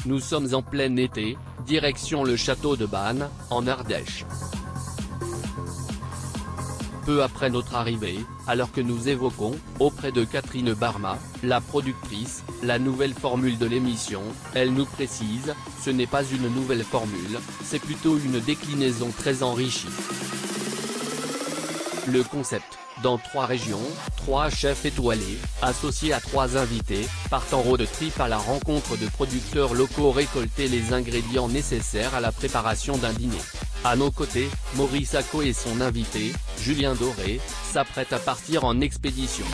Nous sommes en plein été, direction le château de Bannes, en Ardèche. Peu après notre arrivée, alors que nous évoquons, auprès de Catherine Barma, la productrice, la nouvelle formule de l'émission, elle nous précise, ce n'est pas une nouvelle formule, c'est plutôt une déclinaison très enrichie. Le concept, dans 3 régions, 3 chefs étoilés, associés à 3 invités, partent en road trip à la rencontre de producteurs locaux récolter les ingrédients nécessaires à la préparation d'un dîner. À nos côtés, Maurice Acco et son invité, Julien Doré, s'apprêtent à partir en expédition.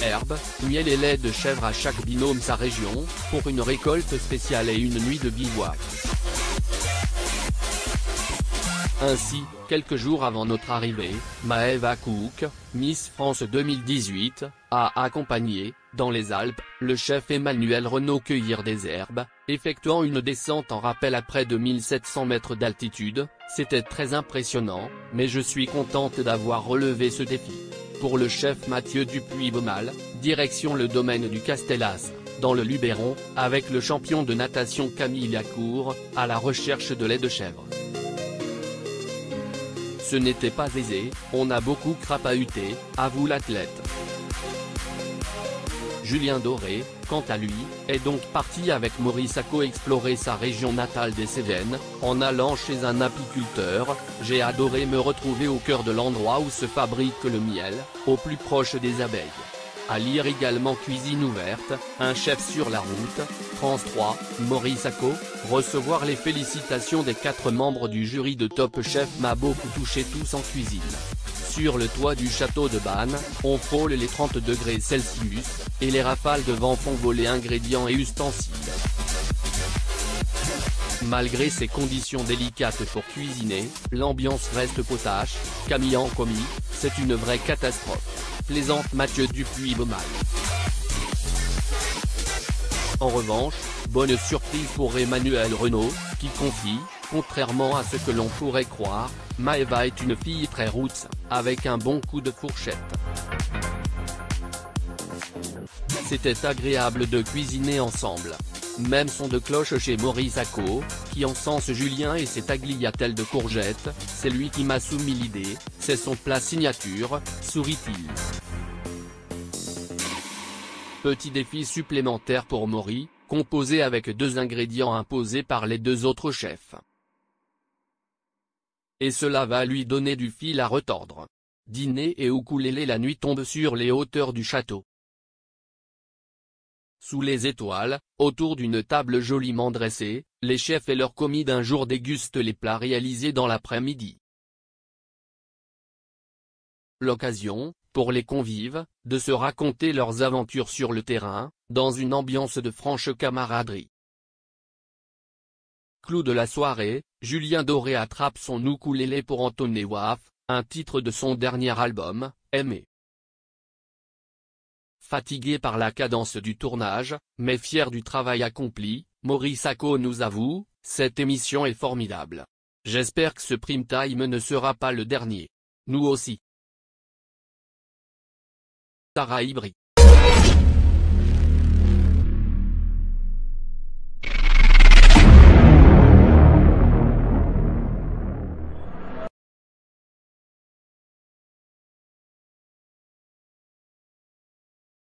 Herbes, miel et lait de chèvre à chaque binôme sa région, pour une récolte spéciale et une nuit de bivouac. Ainsi, quelques jours avant notre arrivée, Maëva Cook, Miss France 2018, a accompagné, dans les Alpes, le chef Emmanuel Renaud cueillir des herbes, effectuant une descente en rappel à près de 1700 mètres d'altitude. C'était très impressionnant, mais je suis contente d'avoir relevé ce défi. Pour le chef Mathieu Dupuis-Baumal, direction le domaine du Castellas, dans le Luberon, avec le champion de natation Camille Lacour, à la recherche de lait de chèvre. Ce n'était pas aisé, on a beaucoup crapahuté, avoue l'athlète. Julien Doré, quant à lui, est donc parti avec Maurice Acco explorer sa région natale des Cévennes. En allant chez un apiculteur, j'ai adoré me retrouver au cœur de l'endroit où se fabrique le miel, au plus proche des abeilles. À lire également Cuisine ouverte, un chef sur la route, France 3, Maurice Acco, recevoir les félicitations des 4 membres du jury de Top Chef m'a beaucoup touché tous en cuisine. Sur le toit du château de Bannes, on frôle les 30 degrés Celsius, et les rafales de vent font voler ingrédients et ustensiles. Malgré ces conditions délicates pour cuisiner, l'ambiance reste potache. Camille en commis, c'est une vraie catastrophe, plaisante Mathieu Dupuis-Baumal. En revanche, bonne surprise pour Emmanuel Renaud, qui confie, contrairement à ce que l'on pourrait croire, Maëva est une fille très roots, avec un bon coup de fourchette. C'était agréable de cuisiner ensemble. Même son de cloche chez Maurice Acco, qui encense Julien et ses tagliatelles de courgettes, c'est lui qui m'a soumis l'idée, c'est son plat signature, sourit-il. Petit défi supplémentaire pour Maurice, composé avec 2 ingrédients imposés par les 2 autres chefs. Et cela va lui donner du fil à retordre. Dîner et ukulélé. La nuit tombe sur les hauteurs du château. Sous les étoiles, autour d'une table joliment dressée, les chefs et leurs commis d'un jour dégustent les plats réalisés dans l'après-midi. L'occasion, pour les convives, de se raconter leurs aventures sur le terrain, dans une ambiance de franche camaraderie. Clou de la soirée, Julien Doré attrape son ukulélé pour entonner Waf, un titre de son dernier album, Aimé. Fatigué par la cadence du tournage, mais fier du travail accompli, Maurice Acco nous avoue, cette émission est formidable. J'espère que ce prime time ne sera pas le dernier. Nous aussi. Sarah Ibri.